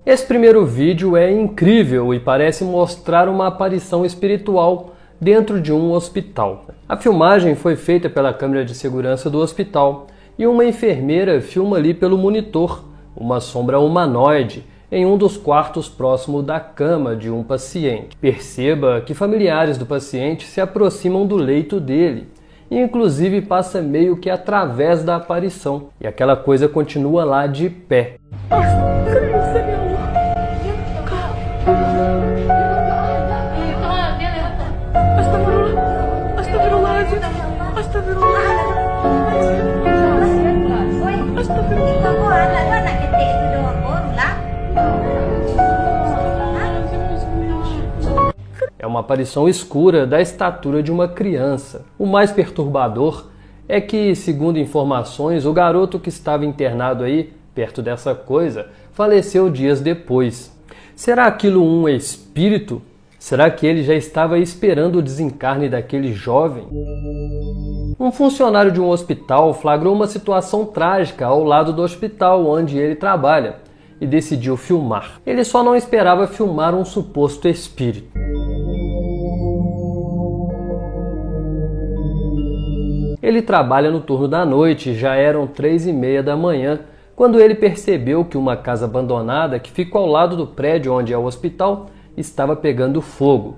Esse primeiro vídeo é incrível e parece mostrar uma aparição espiritual dentro de um hospital. A filmagem foi feita pela câmera de segurança do hospital e uma enfermeira filma ali pelo monitor uma sombra humanoide em um dos quartos próximo da cama de um paciente. Perceba que familiares do paciente se aproximam do leito dele e inclusive passa meio que através da aparição e aquela coisa continua lá de pé. É uma aparição escura da estatura de uma criança. O mais perturbador é que, segundo informações, o garoto que estava internado aí, perto dessa coisa, faleceu dias depois. Será aquilo um espírito? Será que ele já estava esperando o desencarne daquele jovem? Um funcionário de um hospital flagrou uma situação trágica ao lado do hospital onde ele trabalha e decidiu filmar. Ele só não esperava filmar um suposto espírito. Ele trabalha no turno da noite e já eram 3h30 da manhã quando ele percebeu que uma casa abandonada que fica ao lado do prédio onde é o hospital estava pegando fogo.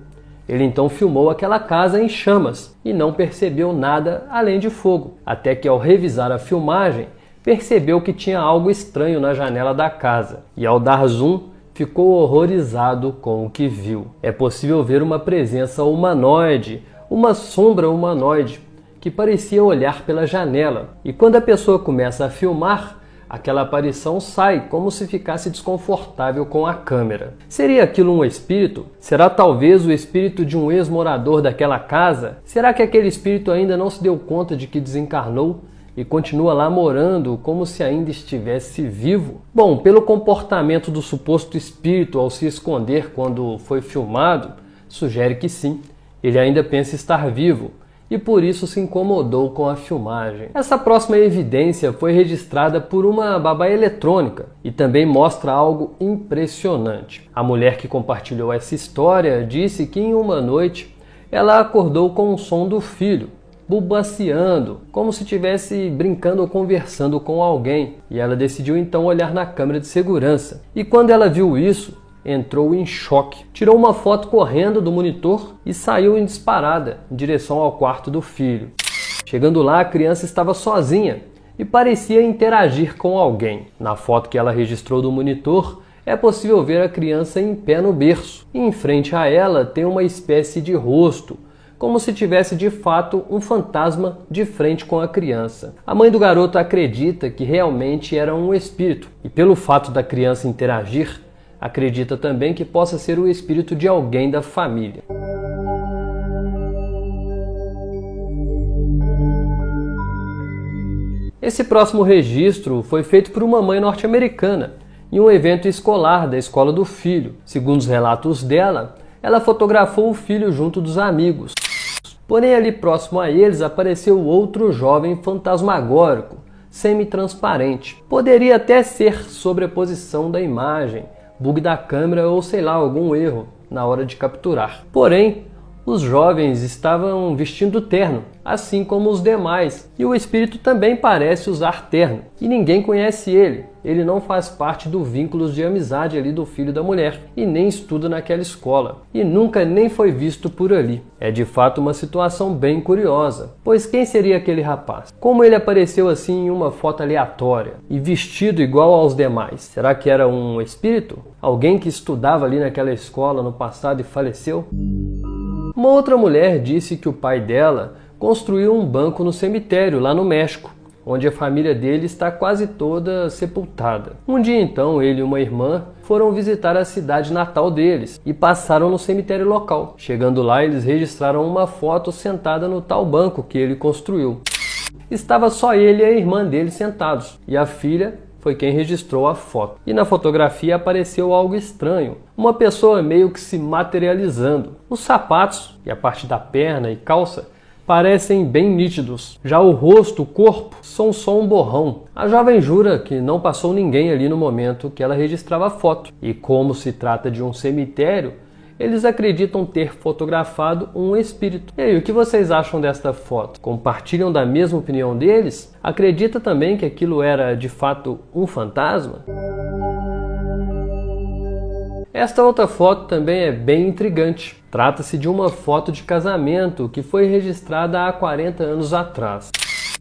Ele então filmou aquela casa em chamas e não percebeu nada além de fogo, até que ao revisar a filmagem percebeu que tinha algo estranho na janela da casa e ao dar zoom ficou horrorizado com o que viu. É possível ver uma presença humanoide, uma sombra humanoide que parecia olhar pela janela e quando a pessoa começa a filmar, aquela aparição sai como se ficasse desconfortável com a câmera. Seria aquilo um espírito? Será talvez o espírito de um ex-morador daquela casa? Será que aquele espírito ainda não se deu conta de que desencarnou e continua lá morando como se ainda estivesse vivo? Bom, pelo comportamento do suposto espírito ao se esconder quando foi filmado, sugere que sim, ele ainda pensa estar vivo e por isso se incomodou com a filmagem. Essa próxima evidência foi registrada por uma babá eletrônica e também mostra algo impressionante. A mulher que compartilhou essa história disse que em uma noite ela acordou com o som do filho, bubaceando, como se estivesse brincando ou conversando com alguém, e ela decidiu então olhar na câmera de segurança. E quando ela viu isso, entrou em choque, tirou uma foto correndo do monitor e saiu em disparada em direção ao quarto do filho. Chegando lá, a criança estava sozinha e parecia interagir com alguém. Na foto que ela registrou do monitor, é possível ver a criança em pé no berço e em frente a ela tem uma espécie de rosto, como se tivesse de fato um fantasma de frente com a criança. A mãe do garoto acredita que realmente era um espírito e pelo fato da criança interagir, acredita também que possa ser o espírito de alguém da família. Esse próximo registro foi feito por uma mãe norte-americana em um evento escolar da escola do filho. Segundo os relatos dela, ela fotografou o filho junto dos amigos. Porém, ali próximo a eles apareceu outro jovem fantasmagórico, semi-transparente. Poderia até ser sobreposição da imagem, bug da câmera ou sei lá, algum erro na hora de capturar. Porém, os jovens estavam vestindo terno, assim como os demais, e o espírito também parece usar terno. E ninguém conhece ele, ele não faz parte do vínculo de amizade ali do filho da mulher, e nem estuda naquela escola, e nunca nem foi visto por ali. É de fato uma situação bem curiosa, pois quem seria aquele rapaz? Como ele apareceu assim em uma foto aleatória, e vestido igual aos demais? Será que era um espírito? Alguém que estudava ali naquela escola no passado e faleceu? Uma outra mulher disse que o pai dela construiu um banco no cemitério lá no México, onde a família dele está quase toda sepultada. Um dia então, ele e uma irmã foram visitar a cidade natal deles e passaram no cemitério local. Chegando lá, eles registraram uma foto sentada no tal banco que ele construiu. Estava só ele e a irmã dele sentados, e a filha foi quem registrou a foto. E na fotografia apareceu algo estranho, uma pessoa meio que se materializando. Os sapatos e a parte da perna e calça parecem bem nítidos. Já o rosto, o corpo, são só um borrão. A jovem jura que não passou ninguém ali no momento que ela registrava a foto. E como se trata de um cemitério, eles acreditam ter fotografado um espírito. E aí, o que vocês acham desta foto? Compartilham da mesma opinião deles? Acredita também que aquilo era de fato um fantasma? Esta outra foto também é bem intrigante. Trata-se de uma foto de casamento que foi registrada há 40 anos atrás.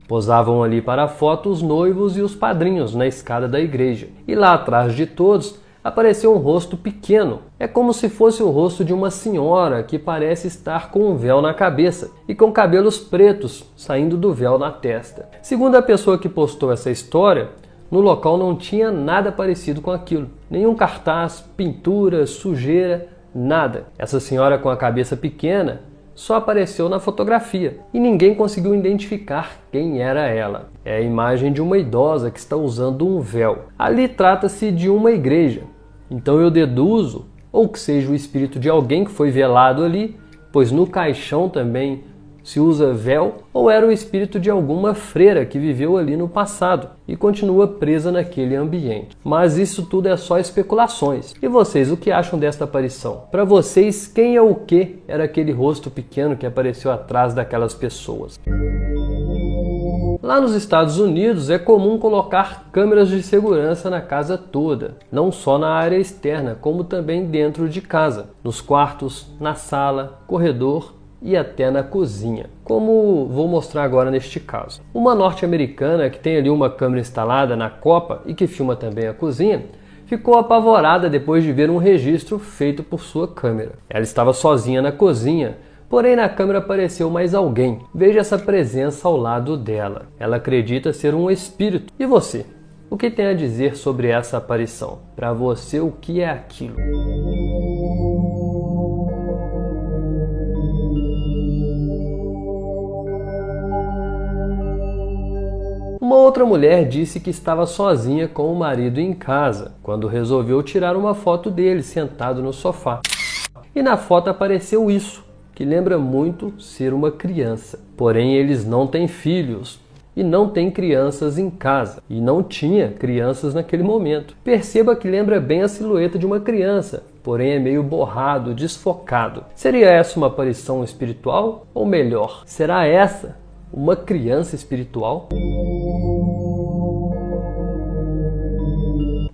Posavam ali para a foto os noivos e os padrinhos na escada da igreja. E lá atrás de todos apareceu um rosto pequeno. É como se fosse o rosto de uma senhora que parece estar com um véu na cabeça e com cabelos pretos saindo do véu na testa. Segundo a pessoa que postou essa história, no local não tinha nada parecido com aquilo. Nenhum cartaz, pintura, sujeira, nada. Essa senhora com a cabeça pequena só apareceu na fotografia e ninguém conseguiu identificar quem era ela. É a imagem de uma idosa que está usando um véu. Ali trata-se de uma igreja, então eu deduzo ou que seja o espírito de alguém que foi velado ali, pois no caixão também se usa véu, ou era o espírito de alguma freira que viveu ali no passado e continua presa naquele ambiente. Mas isso tudo é só especulações. E vocês, o que acham desta aparição? Para vocês, quem é o que era aquele rosto pequeno que apareceu atrás daquelas pessoas? Lá nos Estados Unidos é comum colocar câmeras de segurança na casa toda, não só na área externa, como também dentro de casa, nos quartos, na sala, corredor e até na cozinha, como vou mostrar agora neste caso. Uma norte-americana que tem ali uma câmera instalada na copa e que filma também a cozinha, ficou apavorada depois de ver um registro feito por sua câmera. Ela estava sozinha na cozinha, porém na câmera apareceu mais alguém. Veja essa presença ao lado dela. Ela acredita ser um espírito. E você? O que tem a dizer sobre essa aparição? Para você, o que é aquilo? Uma outra mulher disse que estava sozinha com o marido em casa, quando resolveu tirar uma foto dele sentado no sofá. E na foto apareceu isso, que lembra muito ser uma criança. Porém, eles não têm filhos e não têm crianças em casa. E não tinha crianças naquele momento. Perceba que lembra bem a silhueta de uma criança, porém é meio borrado, desfocado. Seria essa uma aparição espiritual? Ou melhor, será essa uma criança espiritual?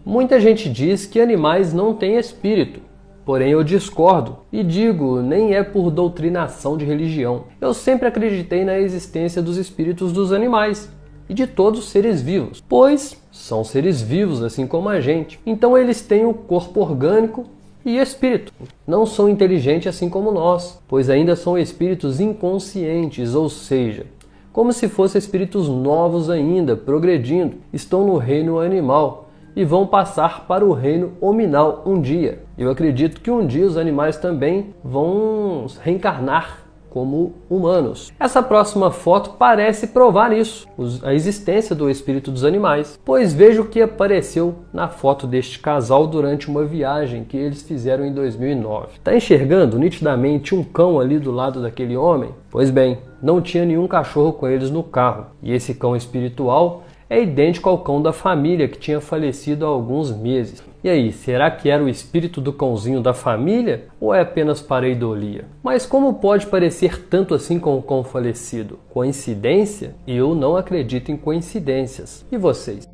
Muita gente diz que animais não têm espírito, porém eu discordo e digo, nem é por doutrinação de religião. Eu sempre acreditei na existência dos espíritos dos animais e de todos os seres vivos, pois são seres vivos assim como a gente. Então eles têm o corpo orgânico e espírito. Não são inteligentes assim como nós, pois ainda são espíritos inconscientes, ou seja, como se fossem espíritos novos ainda, progredindo, estão no reino animal e vão passar para o reino hominal um dia. Eu acredito que um dia os animais também vão reencarnar como humanos. Essa próxima foto parece provar isso, a existência do espírito dos animais, pois veja o que apareceu na foto deste casal durante uma viagem que eles fizeram em 2009. Está enxergando nitidamente um cão ali do lado daquele homem? Pois bem, não tinha nenhum cachorro com eles no carro, e esse cão espiritual é idêntico ao cão da família que tinha falecido há alguns meses. E aí, será que era o espírito do cãozinho da família ou é apenas pareidolia? Mas como pode parecer tanto assim com o cão falecido? Coincidência? Eu não acredito em coincidências. E vocês?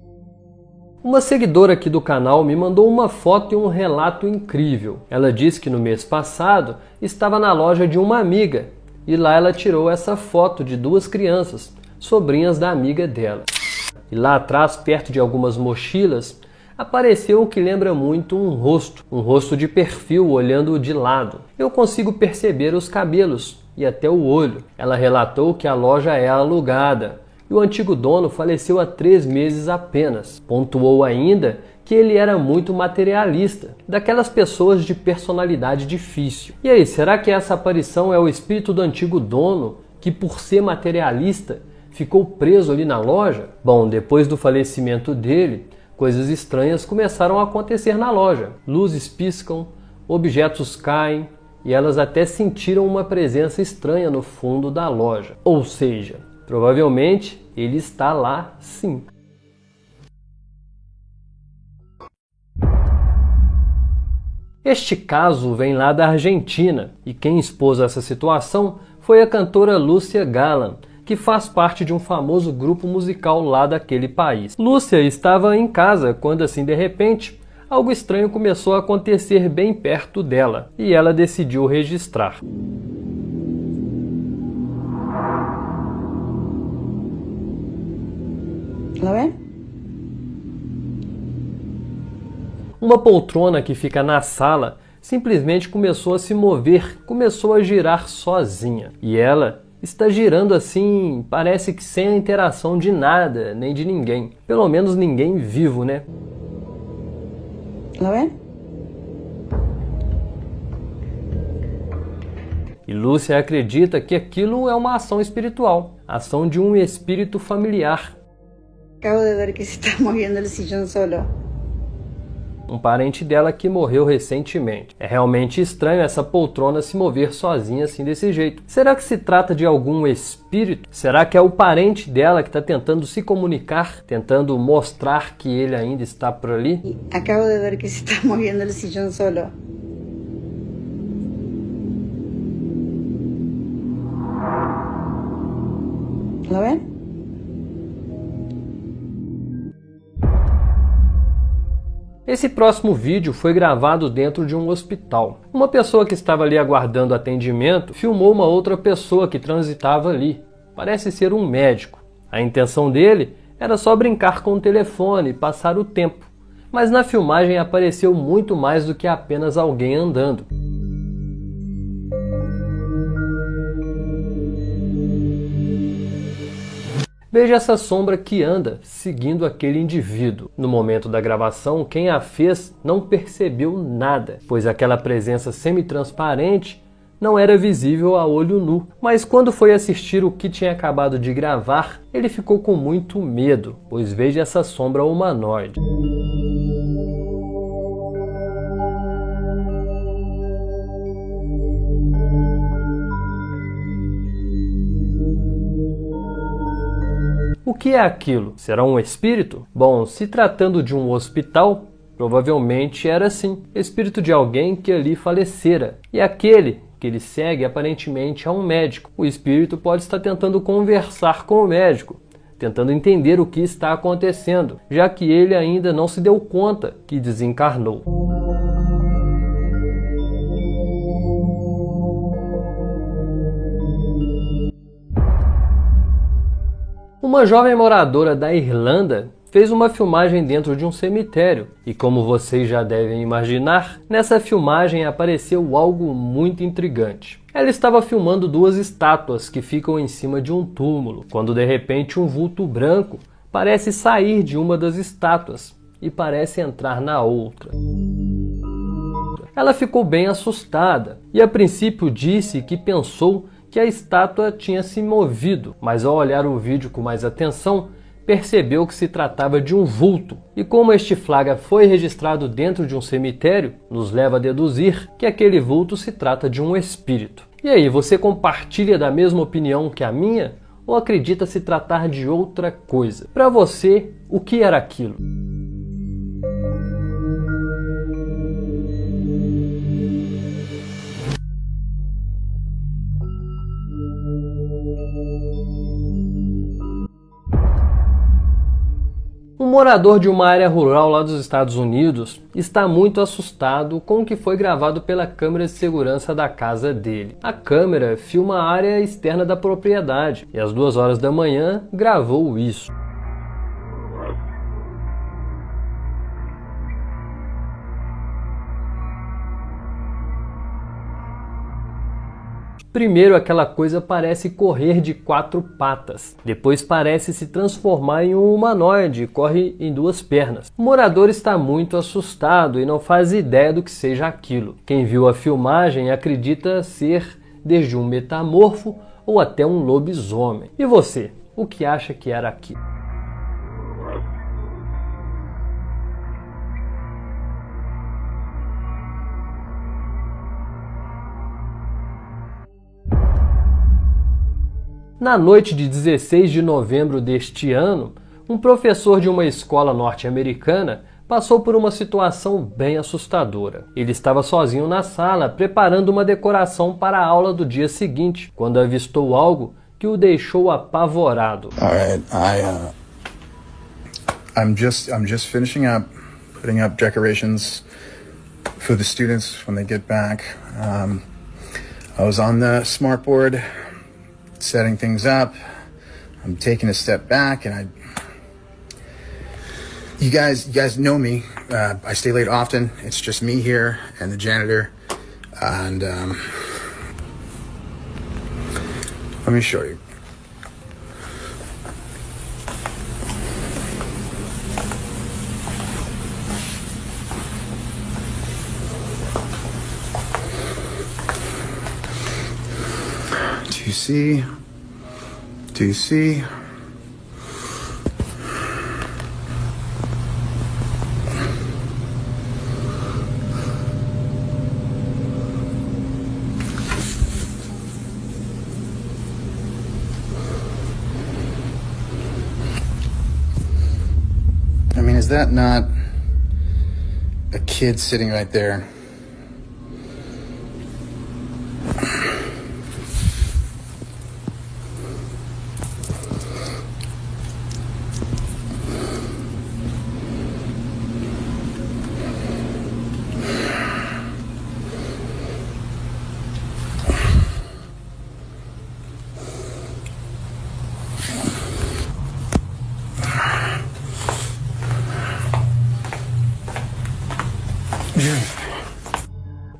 Uma seguidora aqui do canal me mandou uma foto e um relato incrível. Ela disse que no mês passado estava na loja de uma amiga e lá ela tirou essa foto de duas crianças, sobrinhas da amiga dela. E lá atrás, perto de algumas mochilas, apareceu o que lembra muito um rosto de perfil olhando de lado. Eu consigo perceber os cabelos e até o olho. Ela relatou que a loja é alugada e o antigo dono faleceu há 3 meses apenas. Pontuou ainda que ele era muito materialista, daquelas pessoas de personalidade difícil. E aí, será que essa aparição é o espírito do antigo dono que, por ser materialista, ficou preso ali na loja? Bom, depois do falecimento dele, coisas estranhas começaram a acontecer na loja. Luzes piscam, objetos caem e elas até sentiram uma presença estranha no fundo da loja. Ou seja, provavelmente ele está lá sim. Este caso vem lá da Argentina, e quem expôs essa situação foi a cantora Lúcia Galan, que faz parte de um famoso grupo musical lá daquele país. Lúcia estava em casa quando, assim, de repente, algo estranho começou a acontecer bem perto dela, e ela decidiu registrar. ¿Lo ven? Uma poltrona que fica na sala simplesmente começou a se mover, começou a girar sozinha. E ela está girando assim, parece que sem a interação de nada, nem de ninguém. Pelo menos ninguém vivo, né? ¿Lo ven? E Lúcia acredita que aquilo é uma ação espiritual, ação de um espírito familiar. Acabo de ver que se está moviendo el sillón solo. Um parente dela que morreu recentemente. É realmente estranho essa poltrona se mover sozinha assim desse jeito. Será que se trata de algum espírito? Será que é o parente dela que está tentando se comunicar, tentando mostrar que ele ainda está por ali? Acabo de ver que se está moviendo el sillón solo. ¿Lo ven? Esse próximo vídeo foi gravado dentro de um hospital. Uma pessoa que estava ali aguardando atendimento filmou uma outra pessoa que transitava ali. Parece ser um médico. A intenção dele era só brincar com o telefone e passar o tempo. Mas na filmagem apareceu muito mais do que apenas alguém andando. Veja essa sombra que anda seguindo aquele indivíduo. No momento da gravação, quem a fez não percebeu nada, pois aquela presença semi-transparente não era visível a olho nu. Mas quando foi assistir o que tinha acabado de gravar, ele ficou com muito medo, pois veja essa sombra humanoide. O que é aquilo? Será um espírito? Bom, se tratando de um hospital, provavelmente era sim, espírito de alguém que ali falecera. E aquele que ele segue aparentemente é um médico. O espírito pode estar tentando conversar com o médico, tentando entender o que está acontecendo, já que ele ainda não se deu conta que desencarnou. Uma jovem moradora da Irlanda fez uma filmagem dentro de um cemitério e, como vocês já devem imaginar, nessa filmagem apareceu algo muito intrigante. Ela estava filmando duas estátuas que ficam em cima de um túmulo, quando de repente um vulto branco parece sair de uma das estátuas e parece entrar na outra. Ela ficou bem assustada e a princípio disse que pensou que a estátua tinha se movido, mas ao olhar o vídeo com mais atenção, percebeu que se tratava de um vulto. E como este flagra foi registrado dentro de um cemitério, nos leva a deduzir que aquele vulto se trata de um espírito. E aí, você compartilha da mesma opinião que a minha? Ou acredita se tratar de outra coisa? Para você, o que era aquilo? Um morador de uma área rural lá dos Estados Unidos está muito assustado com o que foi gravado pela câmera de segurança da casa dele. A câmera filma a área externa da propriedade e às 2 horas da manhã gravou isso. Primeiro, aquela coisa parece correr de 4 patas. Depois parece se transformar em um humanoide e corre em 2 pernas. O morador está muito assustado e não faz ideia do que seja aquilo. Quem viu a filmagem acredita ser desde um metamorfo ou até um lobisomem. E você, o que acha que era aquilo? Na noite de 16 de novembro deste ano, um professor de uma escola norte-americana passou por uma situação bem assustadora. Ele estava sozinho na sala, preparando uma decoração para a aula do dia seguinte, quando avistou algo que o deixou apavorado. I'm just finishing up putting up decorations for the students when they get back. I was on the smartboard setting things up. I'm taking a step back and you guys know me. I stay late often. It's just me here and the janitor. And let me show you. Do you see? Do you see? I mean, is that not a kid sitting right there?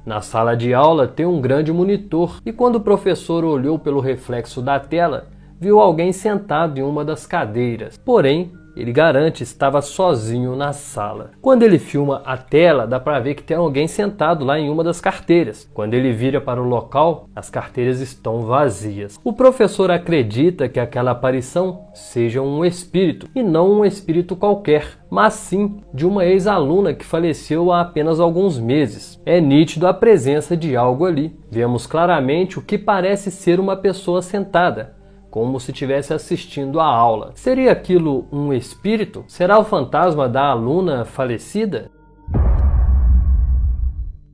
Na sala de aula tem um grande monitor e quando o professor olhou pelo reflexo da tela, viu alguém sentado em uma das cadeiras. Porém, ele garante estava sozinho na sala. Quando ele filma a tela, dá para ver que tem alguém sentado lá em uma das carteiras. Quando ele vira para o local, as carteiras estão vazias. O professor acredita que aquela aparição seja um espírito, e não um espírito qualquer, mas sim de uma ex-aluna que faleceu há apenas alguns meses. É nítido a presença de algo ali. Vemos claramente o que parece ser uma pessoa sentada, como se estivesse assistindo a aula. Seria aquilo um espírito? Será o fantasma da aluna falecida?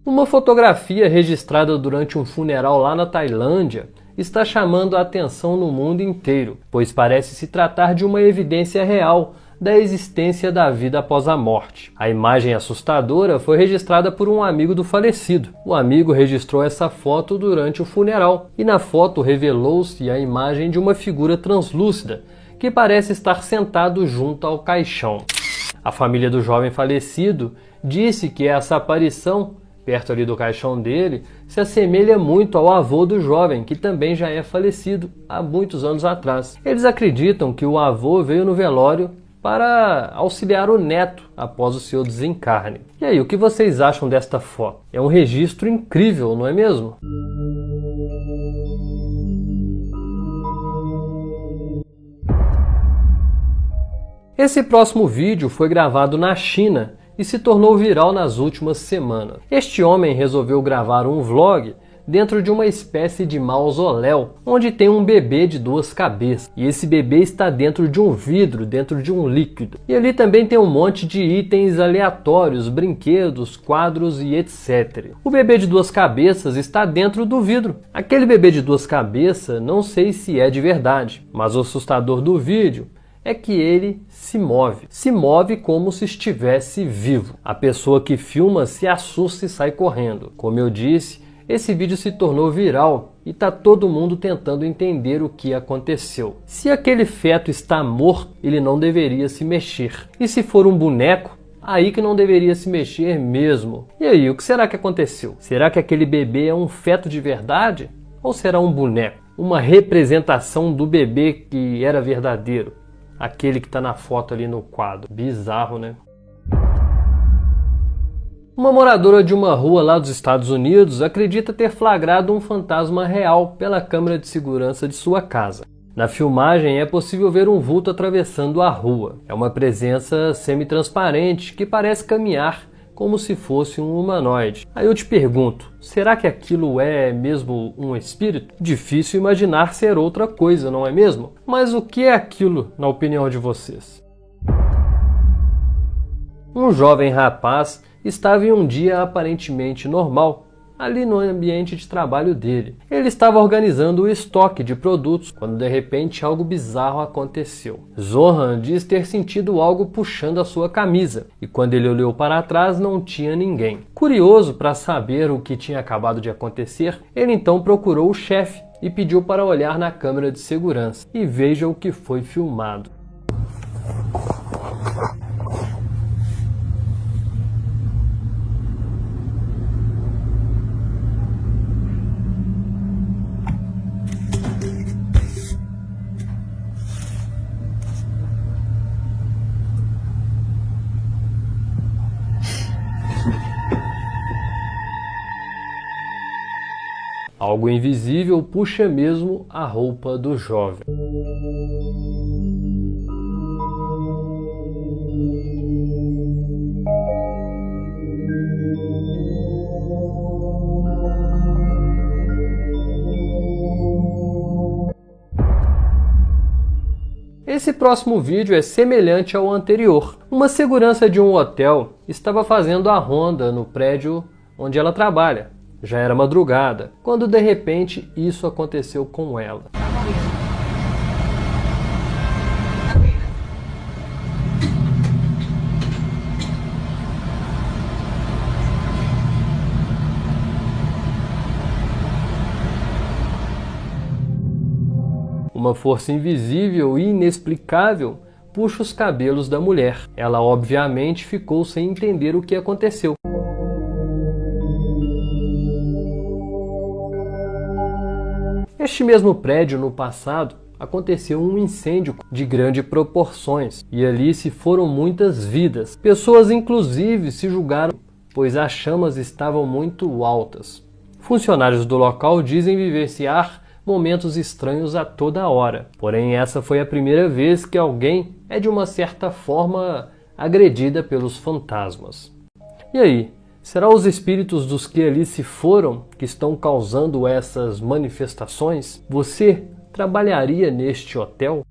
Uma fotografia registrada durante um funeral lá na Tailândia está chamando a atenção no mundo inteiro, pois parece se tratar de uma evidência real da existência da vida após a morte. A imagem assustadora foi registrada por um amigo do falecido. O amigo registrou essa foto durante o funeral e na foto revelou-se a imagem de uma figura translúcida que parece estar sentado junto ao caixão. A família do jovem falecido disse que essa aparição, perto ali do caixão dele, se assemelha muito ao avô do jovem, que também já é falecido há muitos anos atrás. Eles acreditam que o avô veio no velório para auxiliar o neto após o seu desencarne. E aí, o que vocês acham desta foto? É um registro incrível, não é mesmo? Esse próximo vídeo foi gravado na China e se tornou viral nas últimas semanas. Este homem resolveu gravar um vlog dentro de uma espécie de mausoléu, onde tem um bebê de duas cabeças. E esse bebê está dentro de um vidro, dentro de um líquido. E ali também tem um monte de itens aleatórios, brinquedos, quadros e etc. O bebê de duas cabeças está dentro do vidro. Aquele bebê de duas cabeças, não sei se é de verdade, mas o assustador do vídeo é que ele se move como se estivesse vivo. A pessoa que filma se assusta e sai correndo. Como eu disse, esse vídeo se tornou viral e está todo mundo tentando entender o que aconteceu. Se aquele feto está morto, ele não deveria se mexer. E se for um boneco, aí que não deveria se mexer mesmo. E aí, o que será que aconteceu? Será que aquele bebê é um feto de verdade? Ou será um boneco? Uma representação do bebê que era verdadeiro? Aquele que está na foto ali no quadro. Bizarro, né? Uma moradora de uma rua lá dos Estados Unidos acredita ter flagrado um fantasma real pela câmera de segurança de sua casa. Na filmagem é possível ver um vulto atravessando a rua. É uma presença semi-transparente que parece caminhar como se fosse um humanoide. Aí eu te pergunto, será que aquilo é mesmo um espírito? Difícil imaginar ser outra coisa, não é mesmo? Mas o que é aquilo, na opinião de vocês? Um jovem rapaz estava em um dia aparentemente normal, ali no ambiente de trabalho dele. Ele estava organizando o estoque de produtos quando de repente algo bizarro aconteceu. Zohan diz ter sentido algo puxando a sua camisa e quando ele olhou para trás não tinha ninguém. Curioso para saber o que tinha acabado de acontecer, ele então procurou o chefe e pediu para olhar na câmera de segurança e veja o que foi filmado. Algo invisível puxa mesmo a roupa do jovem. Esse próximo vídeo é semelhante ao anterior. Uma segurança de um hotel estava fazendo a ronda no prédio onde ela trabalha. Já era madrugada, quando de repente isso aconteceu com ela. Uma força invisível e inexplicável puxa os cabelos da mulher. Ela obviamente ficou sem entender o que aconteceu. Neste mesmo prédio, no passado, aconteceu um incêndio de grandes proporções e ali se foram muitas vidas. Pessoas inclusive se julgaram, pois as chamas estavam muito altas. Funcionários do local dizem vivenciar momentos estranhos a toda hora. Porém, essa foi a primeira vez que alguém é de uma certa forma agredida pelos fantasmas. E aí? Será os espíritos dos que ali se foram que estão causando essas manifestações? Você trabalharia neste hotel?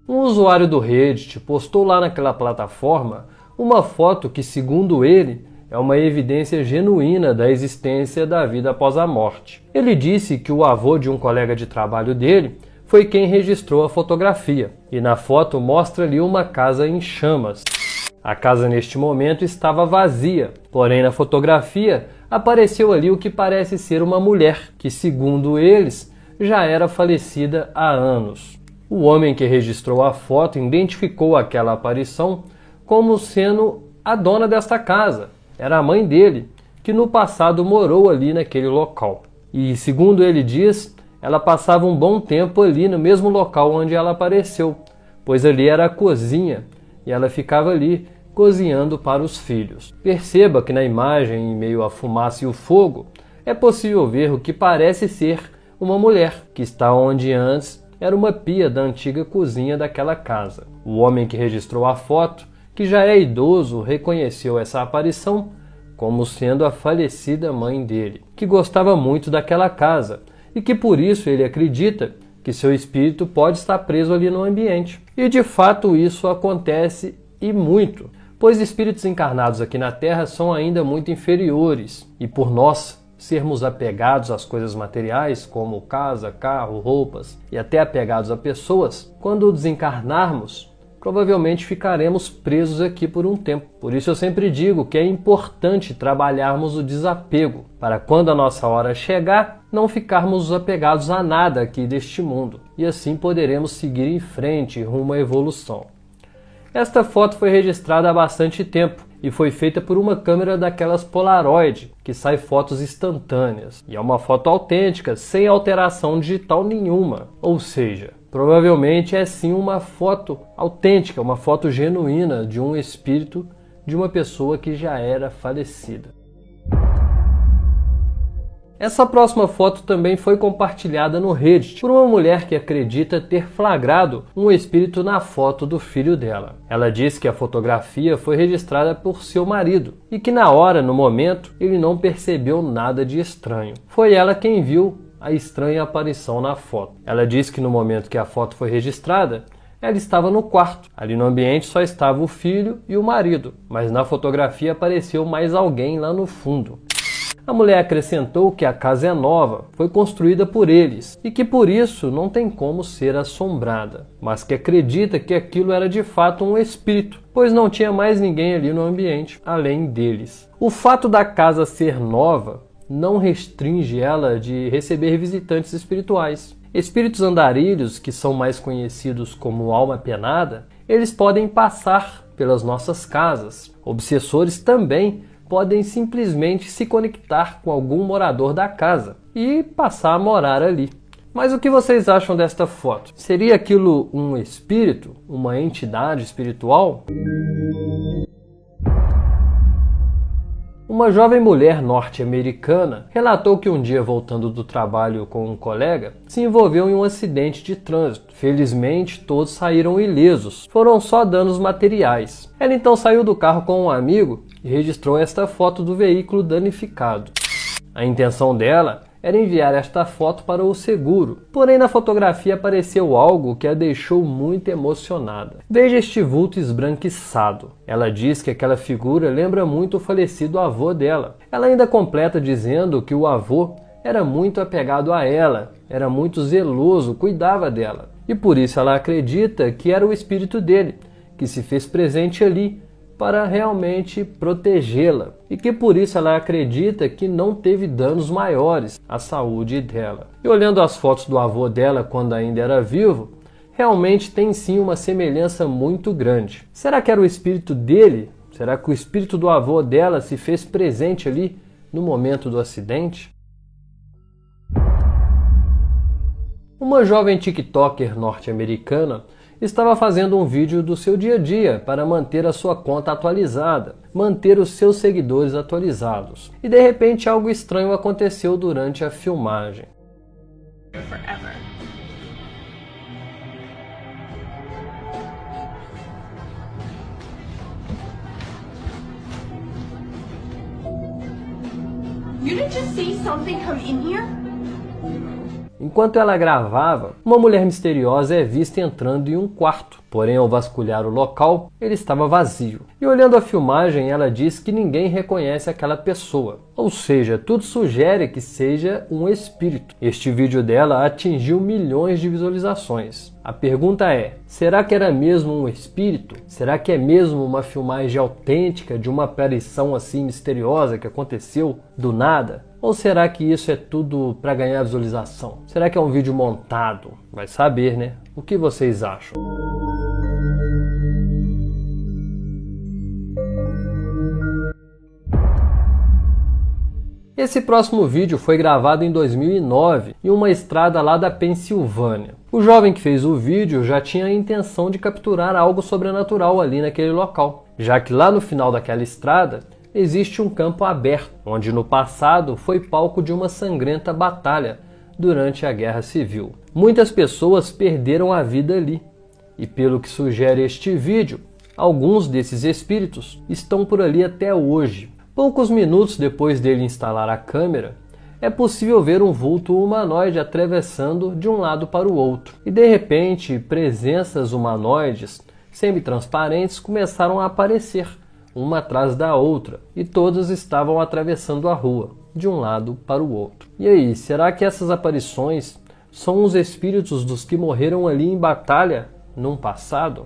Um usuário do Reddit postou lá naquela plataforma uma foto que, segundo ele, é uma evidência genuína da existência da vida após a morte. Ele disse que o avô de um colega de trabalho dele foi quem registrou a fotografia, e na foto mostra ali uma casa em chamas. A casa neste momento estava vazia, porém na fotografia apareceu ali o que parece ser uma mulher, que segundo eles já era falecida há anos. O homem que registrou a foto identificou aquela aparição como sendo a dona desta casa. Era a mãe dele, que no passado morou ali naquele local. E segundo ele diz, ela passava um bom tempo ali no mesmo local onde ela apareceu, pois ali era a cozinha e ela ficava ali cozinhando para os filhos. Perceba que na imagem, em meio à fumaça e o fogo, é possível ver o que parece ser uma mulher, que está onde antes era uma pia da antiga cozinha daquela casa. O homem que registrou a foto, que já é idoso, reconheceu essa aparição como sendo a falecida mãe dele, que gostava muito daquela casa e que por isso ele acredita que seu espírito pode estar preso ali no ambiente. E de fato isso acontece e muito, pois espíritos encarnados aqui na Terra são ainda muito inferiores, e por nós sermos apegados às coisas materiais, como casa, carro, roupas, e até apegados a pessoas, quando desencarnarmos, provavelmente ficaremos presos aqui por um tempo. Por isso eu sempre digo que é importante trabalharmos o desapego, para quando a nossa hora chegar, não ficarmos apegados a nada aqui deste mundo, e assim poderemos seguir em frente rumo à evolução. Esta foto foi registrada há bastante tempo e foi feita por uma câmera daquelas Polaroid, que sai fotos instantâneas. E é uma foto autêntica, sem alteração digital nenhuma. Ou seja, provavelmente é sim uma foto autêntica, uma foto genuína de um espírito de uma pessoa que já era falecida. Essa próxima foto também foi compartilhada no Reddit por uma mulher que acredita ter flagrado um espírito na foto do filho dela. Ela diz que a fotografia foi registrada por seu marido e que na hora, no momento, ele não percebeu nada de estranho. Foi ela quem viu a estranha aparição na foto. Ela diz que no momento que a foto foi registrada, ela estava no quarto. Ali no ambiente só estava o filho e o marido, mas na fotografia apareceu mais alguém lá no fundo. A mulher acrescentou que a casa é nova, foi construída por eles e que por isso não tem como ser assombrada, mas que acredita que aquilo era de fato um espírito, pois não tinha mais ninguém ali no ambiente, além deles. O fato da casa ser nova não restringe ela de receber visitantes espirituais. Espíritos andarilhos, que são mais conhecidos como alma penada, eles podem passar pelas nossas casas. Obsessores também podem simplesmente se conectar com algum morador da casa e passar a morar ali. Mas o que vocês acham desta foto? Seria aquilo um espírito? Uma entidade espiritual? Uma jovem mulher norte-americana relatou que um dia, voltando do trabalho com um colega, se envolveu em um acidente de trânsito. Felizmente, todos saíram ilesos, foram só danos materiais. Ela então saiu do carro com um amigo e registrou esta foto do veículo danificado. A intenção dela era enviar esta foto para o seguro, porém na fotografia apareceu algo que a deixou muito emocionada. Veja este vulto esbranquiçado. Ela diz que aquela figura lembra muito o falecido avô dela. Ela ainda completa dizendo que o avô era muito apegado a ela, era muito zeloso, cuidava dela. E por isso ela acredita que era o espírito dele, que se fez presente ali, para realmente protegê-la e que por isso ela acredita que não teve danos maiores à saúde dela. E olhando as fotos do avô dela quando ainda era vivo, realmente tem sim uma semelhança muito grande. Será que era o espírito dele? Será que o espírito do avô dela se fez presente ali no momento do acidente? Uma jovem TikToker norte-americana estava fazendo um vídeo do seu dia a dia para manter a sua conta atualizada, manter os seus seguidores atualizados. E de repente algo estranho aconteceu durante a filmagem. You didn't just see something come in here? Enquanto ela gravava, uma mulher misteriosa é vista entrando em um quarto. Porém, ao vasculhar o local, ele estava vazio. E olhando a filmagem, ela diz que ninguém reconhece aquela pessoa. Ou seja, tudo sugere que seja um espírito. Este vídeo dela atingiu milhões de visualizações. A pergunta é, será que era mesmo um espírito? Será que é mesmo uma filmagem autêntica de uma aparição assim misteriosa que aconteceu do nada? Ou será que isso é tudo para ganhar visualização? Será que é um vídeo montado? Vai saber, né? O que vocês acham? Esse próximo vídeo foi gravado em 2009 em uma estrada lá da Pensilvânia. O jovem que fez o vídeo já tinha a intenção de capturar algo sobrenatural ali naquele local, já que lá no final daquela estrada existe um campo aberto, onde no passado foi palco de uma sangrenta batalha durante a Guerra Civil. Muitas pessoas perderam a vida ali, e pelo que sugere este vídeo, alguns desses espíritos estão por ali até hoje. Poucos minutos depois dele instalar a câmera, é possível ver um vulto humanoide atravessando de um lado para o outro. E de repente, presenças humanoides semi-transparentes começaram a aparecer, uma atrás da outra, e todas estavam atravessando a rua, de um lado para o outro. E aí, será que essas aparições são os espíritos dos que morreram ali em batalha num passado?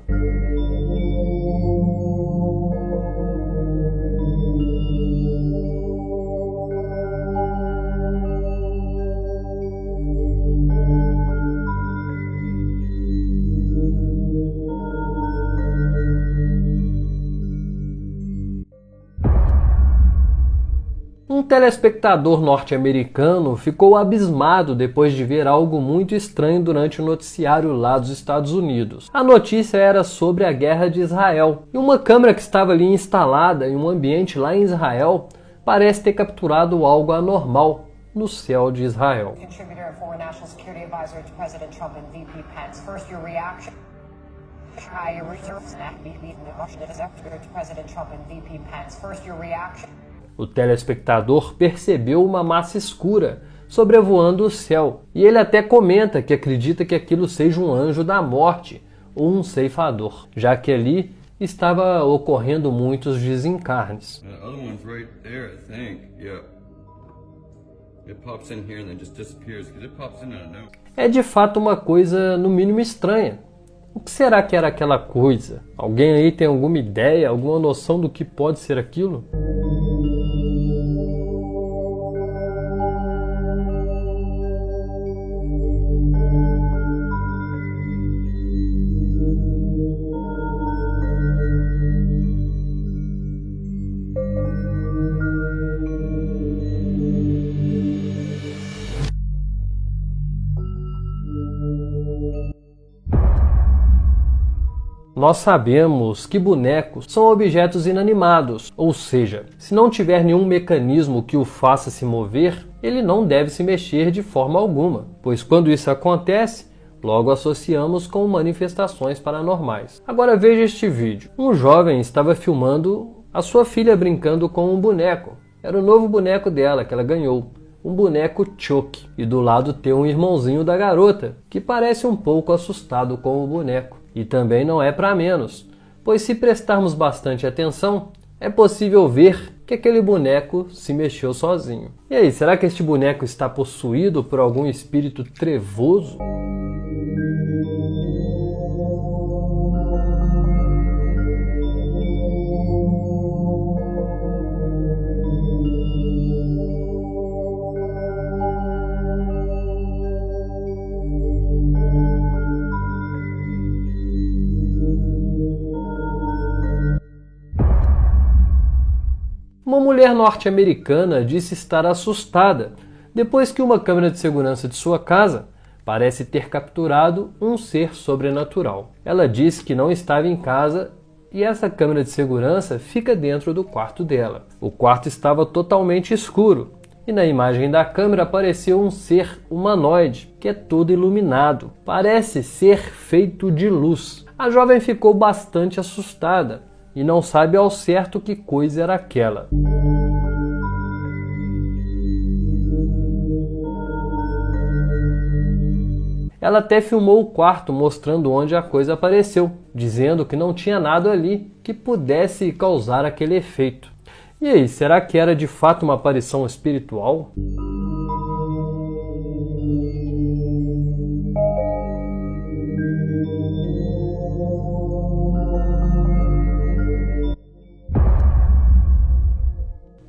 Um telespectador norte-americano ficou abismado depois de ver algo muito estranho durante o noticiário lá dos Estados Unidos. A notícia era sobre a guerra de Israel, e uma câmera que estava ali instalada em um ambiente lá em Israel parece ter capturado algo anormal no céu de Israel. Contributor and former national security advisor to President Trump and VP Pence. First, your reaction. Your reserves to President Trump and VP Pence. First, your reaction. O telespectador percebeu uma massa escura sobrevoando o céu, e ele até comenta que acredita que aquilo seja um anjo da morte ou um ceifador, já que ali estava ocorrendo muitos desencarnes. É de fato uma coisa no mínimo estranha. O que será que era aquela coisa? Alguém aí tem alguma ideia, alguma noção do que pode ser aquilo? Nós sabemos que bonecos são objetos inanimados, ou seja, se não tiver nenhum mecanismo que o faça se mover, ele não deve se mexer de forma alguma, pois quando isso acontece, logo associamos com manifestações paranormais. Agora veja este vídeo. Um jovem estava filmando a sua filha brincando com um boneco. Era o novo boneco dela que ela ganhou, um boneco Chucky, e do lado tem um irmãozinho da garota, que parece um pouco assustado com o boneco. E também não é para menos, pois se prestarmos bastante atenção, é possível ver que aquele boneco se mexeu sozinho. E aí, será que este boneco está possuído por algum espírito trevoso? Uma mulher norte-americana disse estar assustada depois que uma câmera de segurança de sua casa parece ter capturado um ser sobrenatural. Ela disse que não estava em casa e essa câmera de segurança fica dentro do quarto dela. O quarto estava totalmente escuro e na imagem da câmera apareceu um ser humanoide que é todo iluminado. Parece ser feito de luz. A jovem ficou bastante assustada e não sabe ao certo que coisa era aquela. Ela até filmou o quarto mostrando onde a coisa apareceu, dizendo que não tinha nada ali que pudesse causar aquele efeito. E aí, será que era de fato uma aparição espiritual?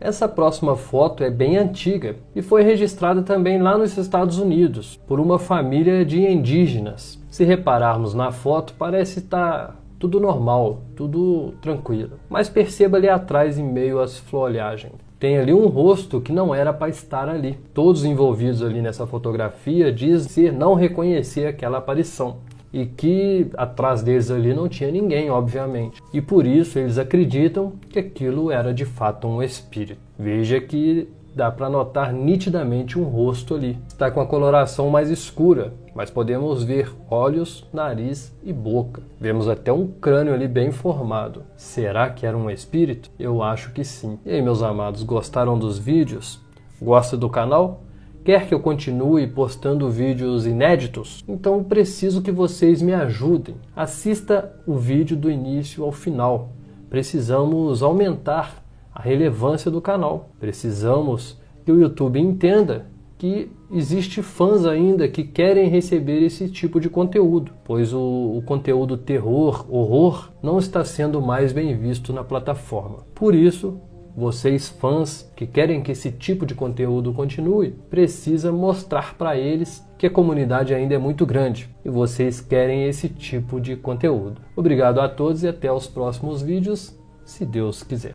Essa próxima foto é bem antiga e foi registrada também lá nos Estados Unidos por uma família de indígenas. Se repararmos na foto, parece estar tudo normal, tudo tranquilo. Mas perceba ali atrás, em meio às folhagens, tem ali um rosto que não era para estar ali. Todos envolvidos ali nessa fotografia dizem não reconhecer aquela aparição. E que atrás deles ali não tinha ninguém, obviamente. E por isso eles acreditam que aquilo era de fato um espírito. Veja que dá para notar nitidamente um rosto ali. Está com a coloração mais escura, mas podemos ver olhos, nariz e boca. Vemos até um crânio ali bem formado. Será que era um espírito? Eu acho que sim. E aí, meus amados, gostaram dos vídeos? Gosta do canal? Quer que eu continue postando vídeos inéditos? Então preciso que vocês me ajudem. Assista o vídeo do início ao final. Precisamos aumentar a relevância do canal. Precisamos que o YouTube entenda que existe fãs ainda que querem receber esse tipo de conteúdo, pois o conteúdo terror, horror, não está sendo mais bem visto na plataforma. Por isso, vocês fãs que querem que esse tipo de conteúdo continue, precisa mostrar para eles que a comunidade ainda é muito grande e vocês querem esse tipo de conteúdo. Obrigado a todos e até os próximos vídeos, se Deus quiser.